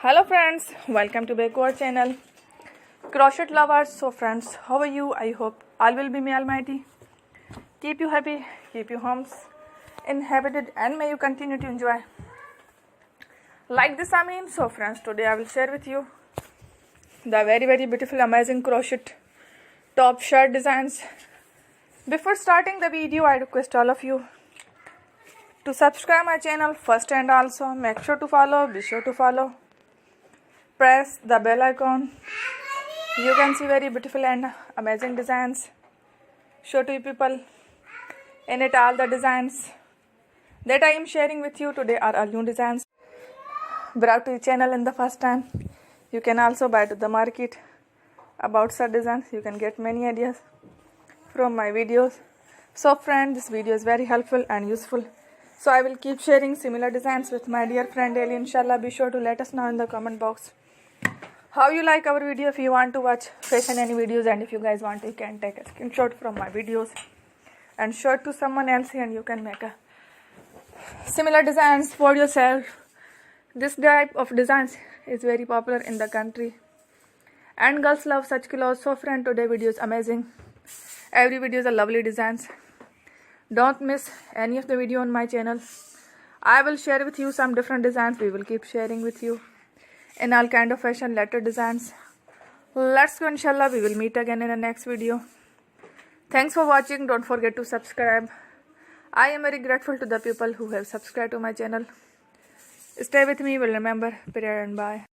Hello friends, welcome to back to our channel Crochet lovers. So friends, how are you? I hope all will be may almighty keep you happy, keep your homes inhabited, and may you continue to enjoy like this. So friends, today I will share with you the very beautiful amazing crochet top shirt designs. Before starting the video, I request all of you to subscribe my channel first, and also make sure to follow, be sure to follow, press the bell icon. You can see very beautiful and amazing designs. Show to you people in it. All the designs that I am sharing with you today are all new designs brought to the channel in the first time. You can also buy to the market about such designs. You can get many ideas from my videos. So friend, this video is very helpful and useful. So I will keep sharing similar designs with my dear friend daily. Inshallah, be sure to let us know in the comment box how you like our video. If you want to watch fashion any videos, and if you guys want, you can take a screenshot from my videos and show it to someone else, and you can make a similar designs for yourself. This type of designs is very popular in the country and girls love such clothes. So friend, today video is amazing. Every video is a lovely designs. Don't miss any of the video on my channel. I will share with you some different designs. We will keep sharing with you in all kind of fashion letter designs. Let's go. Inshallah, we will meet again in the next video. Thanks for watching. Don't forget to subscribe. I am very grateful to the people who have subscribed to my channel. Stay with me. Will remember. Prayer and bye.